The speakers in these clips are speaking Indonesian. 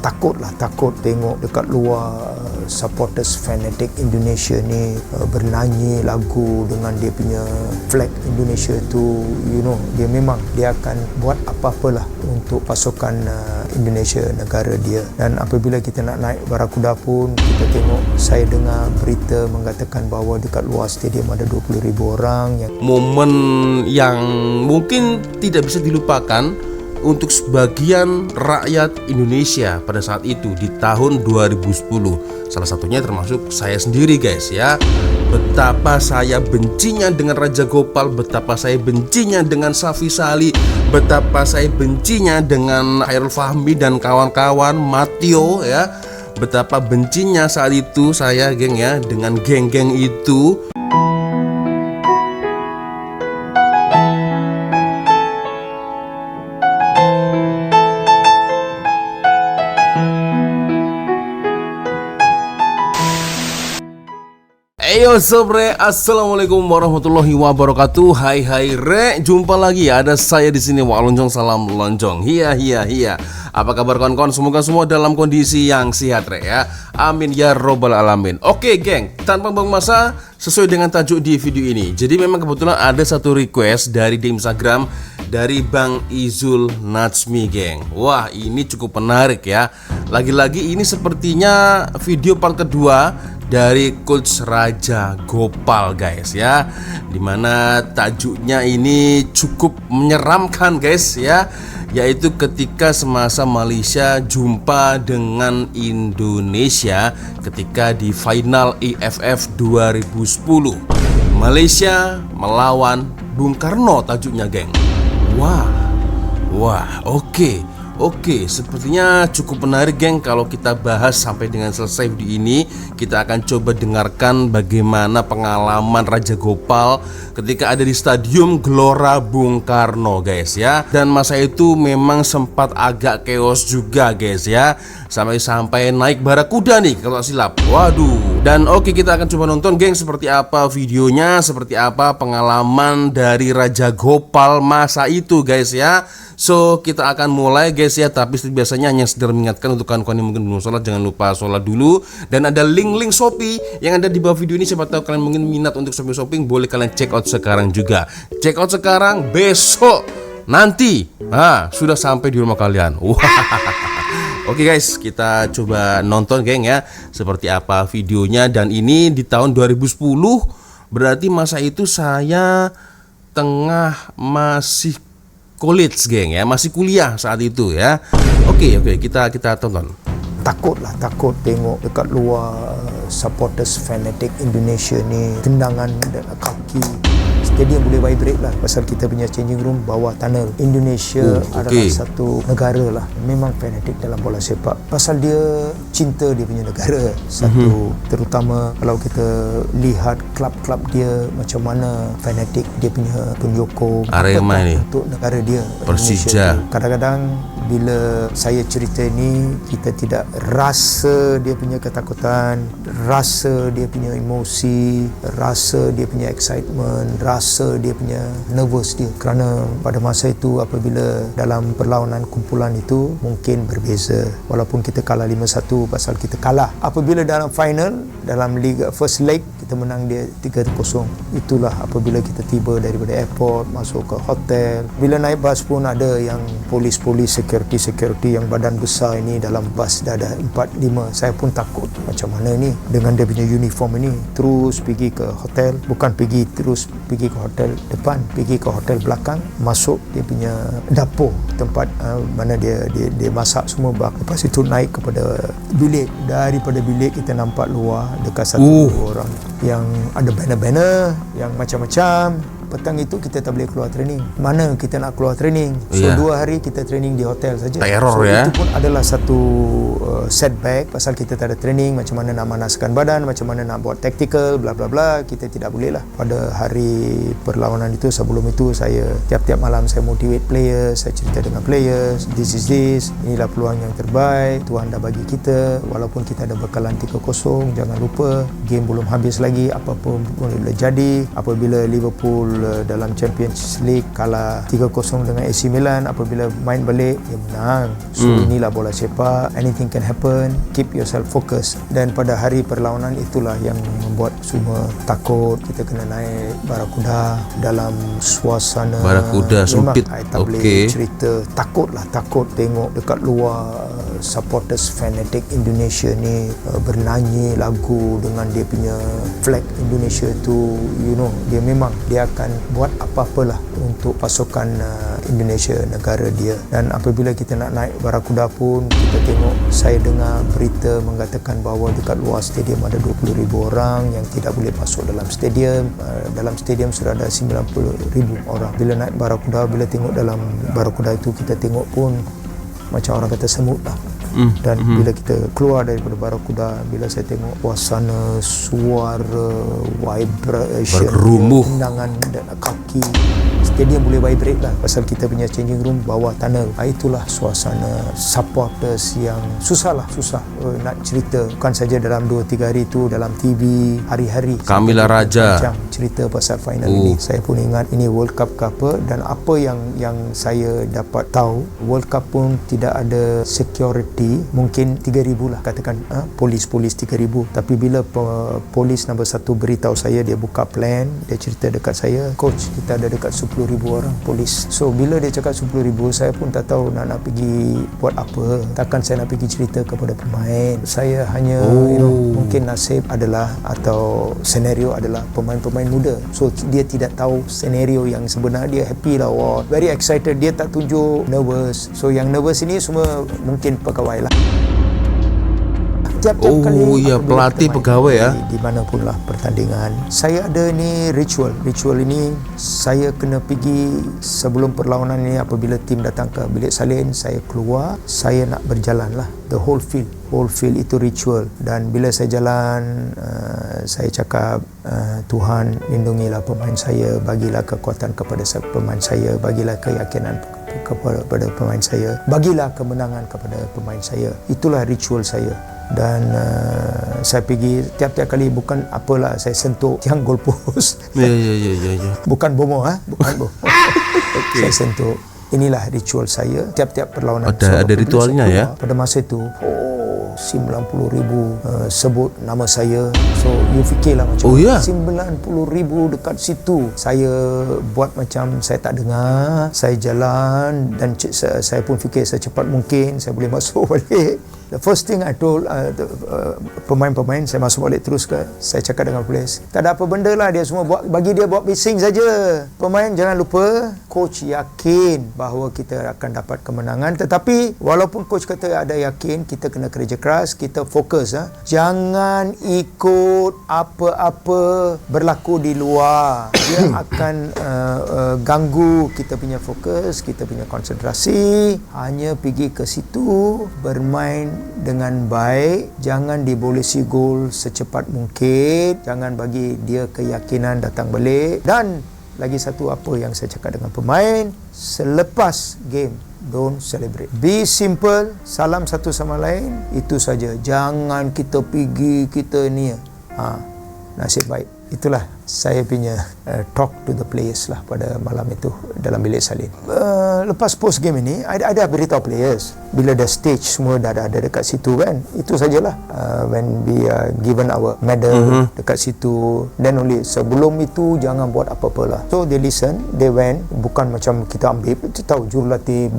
takut tengok dekat luar supporters fanatik Indonesia ni bernyanyi lagu dengan dia punya flag Indonesia tu, dia memang dia akan buat apa-apalah untuk pasukan Indonesia, negara dia. Dan apabila kita nak naik Barakuda pun, kita tengok, saya dengar berita mengatakan bahawa dekat luar stadium ada 20,000 orang. Momen yang mungkin tidak bisa dilupakan untuk sebagian rakyat Indonesia pada saat itu di tahun 2010. Salah satunya termasuk saya sendiri, guys, ya. Betapa saya bencinya dengan Raja Gopal, betapa saya bencinya dengan Safi Sali, betapa saya bencinya dengan Khairul Fahmi dan kawan-kawan, Matio, ya. Betapa bencinya saat itu saya, geng, ya, dengan geng-geng itu. Yo sobre, assalamualaikum warahmatullahi wabarakatuh. Hai re, jumpa lagi, ada saya di sini, Wak Lonjong, salam lonjong. Hiya. Apa kabar kawan-kawan? Semoga semua dalam kondisi yang sehat, re, ya. Amin ya robbal alamin. Oke, geng, tanpa buang masa, sesuai dengan tajuk di video ini. Jadi memang kebetulan ada satu request dari di Instagram dari Bang Izul Natsmi, geng. Wah, ini cukup menarik, ya. Lagi-lagi ini sepertinya video part kedua dari Coach Raja Gopal, guys, ya, dimana tajuknya ini cukup menyeramkan, guys, ya, yaitu ketika semasa Malaysia jumpa dengan Indonesia ketika di final AFF 2010. Malaysia melawan Bung Karno tajuknya, geng. Wah, Oke, sepertinya cukup menarik, geng. Kalau kita bahas sampai dengan selesai video ini, kita akan coba dengarkan bagaimana pengalaman Raja Gopal ketika ada di Stadium Gelora Bung Karno, guys, ya. Dan masa itu memang sempat agak chaos juga, guys, ya. Sampai naik Barakuda nih kalau tak silap. Waduh. Dan oke, kita akan coba nonton, geng, seperti apa videonya, seperti apa pengalaman dari Raja Gopal masa itu, guys, ya. So, kita akan mulai, guys, ya. Tapi seperti biasanya hanya sekedar mengingatkan untuk kawan-kawan yang mungkin belum sholat, jangan lupa sholat dulu. Dan ada link Shopee yang ada di bawah video ini. Siapa tahu kalian mungkin minat untuk shopping, boleh kalian check out sekarang juga. Check out sekarang, besok nanti sudah sampai di rumah kalian. Oke, guys, kita coba nonton, geng, ya, seperti apa videonya. Dan ini di tahun 2010, berarti masa itu saya tengah masih college, geng, ya, masih kuliah saat itu, ya. Oke, kita tonton. Takut tengok dekat luar supporters fanatik Indonesia ni, tendangan kaki stadium boleh vibrate lah, pasal kita punya changing room bawah tunnel. Indonesia adalah satu negara lah memang fanatik dalam bola sepak, pasal dia cinta dia punya negara satu. Terutama kalau kita lihat klub-klub dia macam mana fanatik dia punya penyokong Arema ni untuk negara dia, Persija. Kadang-kadang bila saya cerita ni, kita tidak rasa dia punya ketakutan, rasa dia punya emosi, rasa dia punya excitement, rasa dia punya nervous dia. Kerana pada masa itu apabila dalam perlawanan kumpulan itu mungkin berbeza, walaupun kita kalah 5-1 pasal kita kalah. Apabila dalam final, dalam liga first leg kita menang dia 3-0. Itulah apabila kita tiba daripada airport masuk ke hotel. Bila naik bas pun ada yang polis security yang badan besar ini dalam bas dah ada 4-5. Saya pun takut macam mana ni dengan dia punya uniform ini. Terus pergi ke hotel, bukan pergi ke hotel depan, pergi ke hotel belakang, masuk dia punya dapur tempat mana dia masak semua. Lepas itu naik kepada bilik. Daripada bilik kita nampak luar dekat satu orang yang ada banner-banner yang macam-macam. Petang itu kita tak boleh keluar training. Mana kita nak keluar training? So 2 hari kita training di hotel saja. Terror, so, ya. Itu pun adalah satu setback pasal kita tak ada training, macam mana nak manaskan badan, macam mana nak buat tactical, bla bla bla. Kita tidak boleh lah. Pada hari perlawanan itu, sebelum itu saya tiap-tiap malam saya motivate players, saya cerita dengan players, this, inilah peluang yang terbaik Tuhan dah bagi kita. Walaupun kita ada bekalan 3-0, jangan lupa game belum habis lagi, apa pun boleh jadi. Apabila Liverpool apabila dalam Champions League kalah 3-0 dengan AC Milan, apabila main balik dia menang. So inilah bola sepak, anything can happen, keep yourself focused. Dan pada hari perlawanan itulah yang membuat semua takut. Kita kena naik Barakuda dalam suasana Barakuda sempit. I tak boleh cerita, takut tengok dekat luar supporters fanatic Indonesia ni bernyanyi lagu dengan dia punya flag Indonesia tu, dia memang dia akan buat apa-apalah untuk pasukan Indonesia, negara dia. Dan apabila kita nak naik Barakuda pun, kita tengok, saya dengar berita mengatakan bahawa dekat luar stadium ada 20,000 orang yang tidak boleh masuk dalam stadium. Dalam stadium sudah ada 90,000 orang. Bila naik Barakuda, bila tengok dalam Barakuda itu, kita tengok pun macam orang kata semut lah. Dan bila kita keluar daripada Barakuda, bila saya tengok suasana, suara, vibration, tendangan dan kaki, stadium boleh vibrate lah, pasal kita punya changing room bawah tunnel. Itulah suasana supporters yang susah nak cerita. Bukan saja dalam 2-3 hari tu, dalam TV hari-hari Kamila Raja macam cerita pasal final ini. Saya pun ingat ini World Cup ke apa, dan apa yang saya dapat tahu, World Cup pun tidak ada security, mungkin 3,000 lah katakan, polis 3,000. Tapi bila polis nombor 1 beritahu saya, dia buka plan, dia cerita dekat saya, coach, kita ada dekat 10,000 orang polis. So bila dia cakap 10,000, saya pun tak tahu nak pergi buat apa. Takkan saya nak pergi cerita kepada pemain. Saya hanya mungkin nasib adalah, atau senario adalah pemain-pemain muda. So dia tidak tahu senario yang sebenar. Dia happy lah, very excited, dia tak tunjuk nervous. So yang nervous ini semua mungkin pegawai lah. Tiap-tiap kali pelatih pegawai ya, di mana pun lah pertandingan, saya ada ni ritual ini saya kena pergi sebelum perlawanan ni. Apabila tim datang ke bilik salin, saya keluar, saya nak berjalan lah the whole field itu ritual. Dan bila saya jalan, saya cakap, Tuhan lindungilah pemain saya, bagilah kekuatan kepada pemain saya, bagilah keyakinan kepada pemain saya, bagilah kemenangan kepada pemain saya. Itulah ritual saya. Dan saya pergi tiap-tiap kali, bukan apalah, saya sentuh tiang goalpost. Ya. Bukan bomo, bukan bomo. Saya sentuh. Inilah ritual saya tiap-tiap perlawanan. Ada ritualnya ya. Pada masa itu 90,000 sebut nama saya. So you fikirlah macam 90,000 dekat situ. Saya buat macam saya tak dengar. Saya jalan dan saya pun fikir secepat mungkin saya boleh masuk balik. The first thing I told pemain-pemain, saya masuk balik terus saya cakap dengan polis, tak ada apa benda lah, dia semua bagi dia buat bising saja. Pemain jangan lupa, coach yakin bahawa kita akan dapat kemenangan. Tetapi walaupun coach kata ada yakin, kita kena kerja keras, kita fokus. Jangan ikut apa-apa berlaku di luar. Dia akan ganggu kita punya fokus, kita punya konsentrasi. Hanya pergi ke situ, bermain dengan baik, jangan dibolesi gol secepat mungkin, jangan bagi dia keyakinan datang balik. Dan lagi satu, apa yang saya cakap dengan pemain, selepas game, don't celebrate, be simple, salam satu sama lain, itu saja. Jangan kita pergi, kita ni nasib baik. Itulah saya punya talk to the players lah pada malam itu dalam bilik salin. Lepas post game ini, I dah beritahu players, bila dah stage semua dah ada dekat situ kan, itu sajalah. When we are given our medal dekat situ, then only, sebelum itu jangan buat apa-apa lah. So they listen, they went, bukan macam kita ambil, kita tahu jurulatih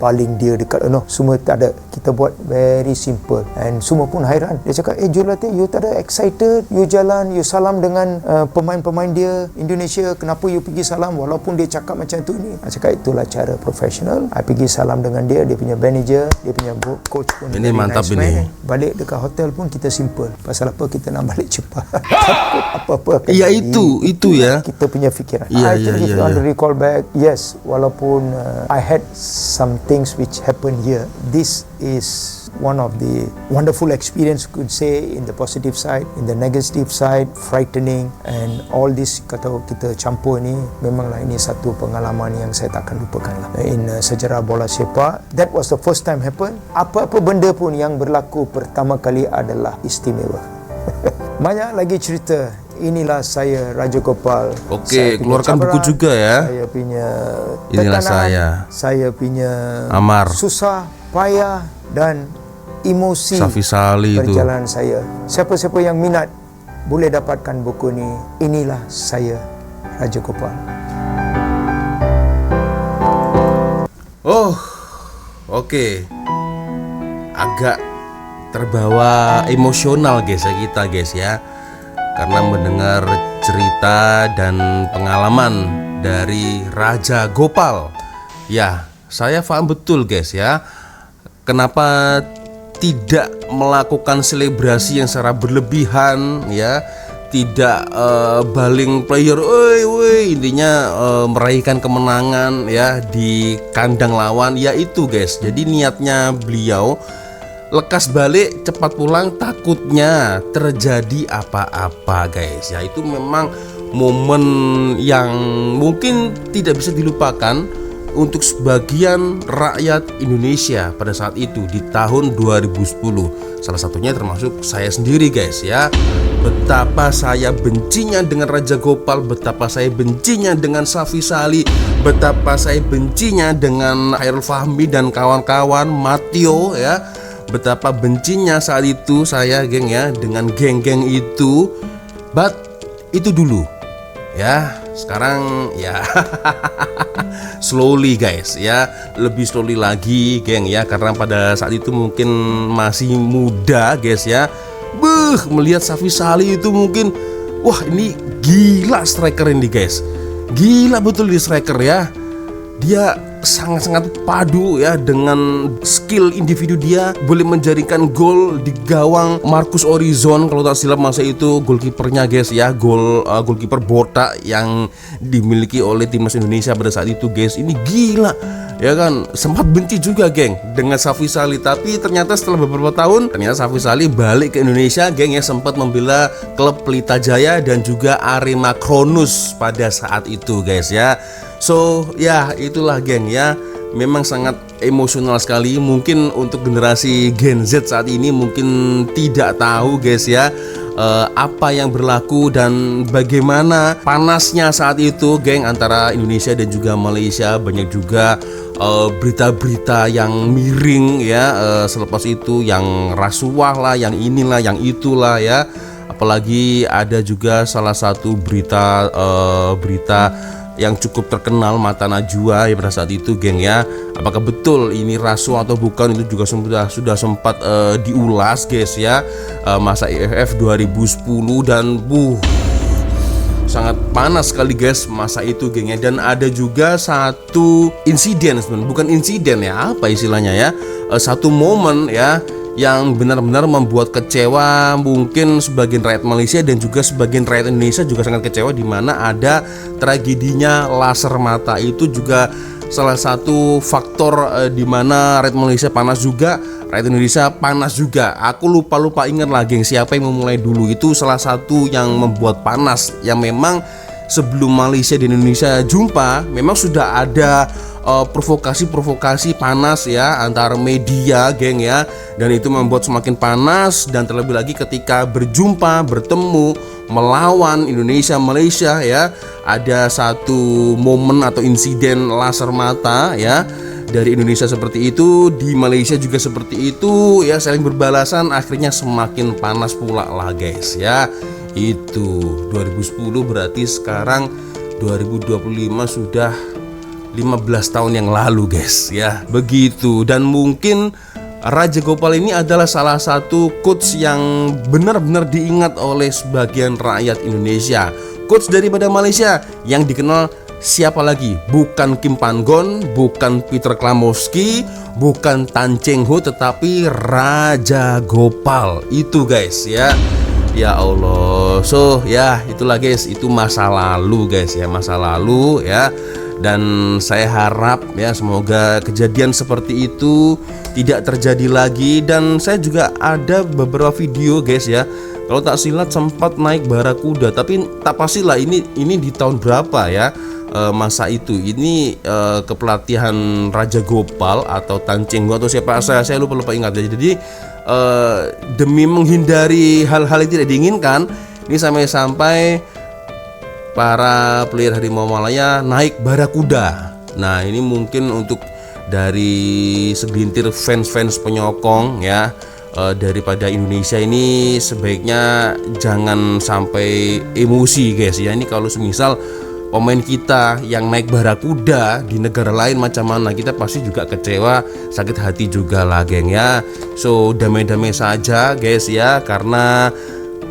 baling dia dekat, semua tak ada. Kita buat very simple, and semua pun hairan. Dia cakap, jurulatih, you tak ada excited, you jalan, you salam dengan pemain-pemain dia Indonesia, kenapa you pergi salam walaupun dia cakap macam tu ni? Saya cakap itulah cara profesional. I pergi salam dengan dia punya manager, dia punya coach pun. Ini mantap nice ini. Balik dekat hotel pun kita simple. Pasal apa? Kita nak balik cepat. Takut apa-apa akan ya itu ya. Kita punya fikiran. Ya. On the recall back, yes, walaupun I had some things which happened here, this is one of the wonderful experience, could say, in the positive side, in the negative side, frightening, and all this kata kita campur ni, memanglah ini satu pengalaman yang saya takkan lupakan lah. In sejarah bola sepak, that was the first time happen. Apa-apa benda pun yang berlaku pertama kali adalah istimewa. Banyak lagi cerita inilah saya Raja Gopal. Oke, Saya punya keluarkan buku cabaran, juga ya. Saya punya Inilah tekanan, saya. saya punya Amar. susah, payah dan emosi Safi Sali itu. perjalanan saya. Siapa-siapa yang minat boleh dapatkan buku ni. Inilah saya Raja Gopal. Oh, oke. Agak terbawa emosional guys ya kita guys ya, karena mendengar cerita dan pengalaman dari Raja Gopal. Ya, saya paham betul guys ya, kenapa tidak melakukan selebrasi yang secara berlebihan ya, tidak baling player, intinya meraihkan kemenangan ya di kandang lawan, ya itu guys. Jadi niatnya beliau lekas balik cepat pulang, takutnya terjadi apa-apa guys ya. Itu memang momen yang mungkin tidak bisa dilupakan untuk sebagian rakyat Indonesia pada saat itu di tahun 2010. Salah satunya termasuk saya sendiri guys ya. Betapa saya bencinya dengan Raja Gopal, betapa saya bencinya dengan Safi Sali, betapa saya bencinya dengan Khairul Fahmi dan kawan-kawan, Matio ya. Betapa bencinya saat itu saya geng ya dengan geng-geng itu. But itu dulu ya. Sekarang ya slowly guys ya, lebih slowly lagi geng ya, karena pada saat itu mungkin masih muda guys ya. Melihat Safi Sali itu mungkin, wah ini gila striker ini guys, gila betul di striker ya. Dia sangat-sangat padu ya dengan skill individu dia, boleh menjaringkan gol di gawang Marcus Orizon kalau tak silap masa itu golkipernya guys ya, golkiper botak yang dimiliki oleh timnas Indonesia pada saat itu guys. Ini gila ya kan. Sempat benci juga geng dengan Safi Sali, tapi ternyata setelah beberapa tahun ternyata Safi Sali balik ke Indonesia geng ya, sempat membela klub Pelita Jaya dan juga Arema Kronus pada saat itu guys ya. So ya itulah geng ya, memang sangat emosional sekali. Mungkin untuk generasi Gen Z saat ini mungkin tidak tahu guys ya apa yang berlaku dan bagaimana panasnya saat itu geng antara Indonesia dan juga Malaysia. Banyak juga berita-berita yang miring ya, selepas itu yang rasuah lah, yang inilah, yang itulah ya. Apalagi ada juga salah satu berita yang cukup terkenal, Mata Najwa ya pada saat itu geng ya. Apakah betul ini rasuah atau bukan, itu juga sudah sempat diulas guys ya, masa AFF 2010 dan sangat panas sekali guys masa itu geng ya. Dan ada juga satu insiden sebenarnya, bukan insiden ya, apa istilahnya ya, satu momen ya yang benar-benar membuat kecewa mungkin sebagian rakyat Malaysia dan juga sebagian rakyat Indonesia juga sangat kecewa, di mana ada tragedinya laser mata. Itu juga salah satu faktor di mana rakyat Malaysia panas juga, rakyat Indonesia panas juga. Aku lupa ingat lagi siapa yang memulai dulu. Itu salah satu yang membuat panas, yang memang sebelum Malaysia dan Indonesia jumpa memang sudah ada provokasi panas ya antara media geng ya, dan itu membuat semakin panas. Dan terlebih lagi ketika berjumpa, bertemu, melawan Indonesia Malaysia ya, ada satu momen atau insiden laser mata ya, dari Indonesia seperti itu, di Malaysia juga seperti itu ya, saling berbalasan, akhirnya semakin panas pula lah guys ya. Itu 2010, berarti sekarang 2025 sudah 15 tahun yang lalu guys ya, begitu. Dan mungkin Raja Gopal ini adalah salah satu coach yang benar-benar diingat oleh sebagian rakyat Indonesia. Coach daripada Malaysia yang dikenal siapa lagi? Bukan Kim Pan-gon, bukan Peter Klamowski, bukan Tan Cheng Ho, tetapi Raja Gopal itu guys ya. Ya Allah. So ya itulah guys, itu masa lalu guys ya, masa lalu ya. Dan saya harap ya semoga kejadian seperti itu tidak terjadi lagi. Dan saya juga ada beberapa video guys ya, kalau tak silat sempat naik barakuda, tapi tak pastilah ini di tahun berapa ya masa itu. Ini kepelatihan Raja Gopal atau Tan Cheng Ho atau siapa, saya lupa ingat ya. Jadi demi menghindari hal-hal yang tidak diinginkan, Ini sampai-sampai para pelihara harimau Malaya naik barakuda. Nah, ini mungkin untuk dari segelintir fans-fans penyokong ya, daripada Indonesia ini sebaiknya jangan sampai emosi guys ya. Ini kalau semisal pemain kita yang naik barakuda di negara lain macam mana, kita pasti juga kecewa, sakit hati juga lah geng ya. So damai-damai saja guys ya, karena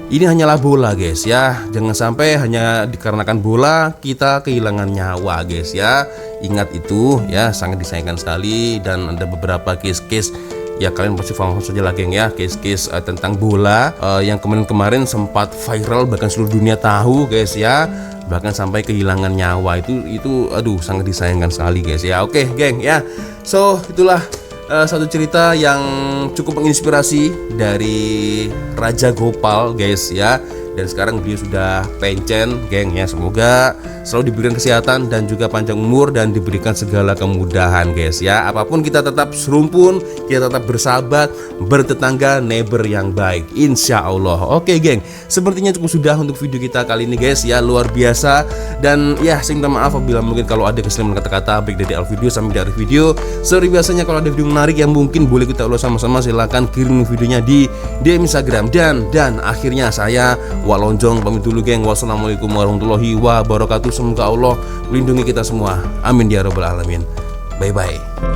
ini hanyalah bola guys ya. Jangan sampai hanya dikarenakan bola kita kehilangan nyawa guys ya. Ingat itu ya, sangat disayangkan sekali. Dan ada beberapa case-case ya, kalian pasti paham saja lah geng ya, case-case tentang bola yang kemarin-kemarin sempat viral, bahkan seluruh dunia tahu guys ya, bahkan sampai kehilangan nyawa. Itu aduh sangat disayangkan sekali guys ya. Oke geng ya, so itulah satu cerita yang cukup menginspirasi dari Raja Gopal guys ya. Dan sekarang beliau sudah pensiun geng ya. Semoga selalu diberikan kesehatan dan juga panjang umur dan diberikan segala kemudahan guys ya. Apapun kita tetap serumpun, kita tetap bersahabat, bertetangga, neighbor yang baik, insya Allah. Oke geng, sepertinya cukup sudah untuk video kita kali ini guys ya. Luar biasa. Dan ya saya minta maaf apabila mungkin kalau ada kesalahan kata-kata baik dari awal video sampai dari video. Seperti biasanya kalau ada video menarik yang mungkin boleh kita ulas sama-sama, silahkan kirim videonya di DM Instagram. Dan akhirnya saya Wak Lonjong pamit dulu geng. Wassalamualaikum warahmatullahi wabarakatuh. Semoga Allah melindungi kita semua. Amin ya rabbal alamin. Bye bye.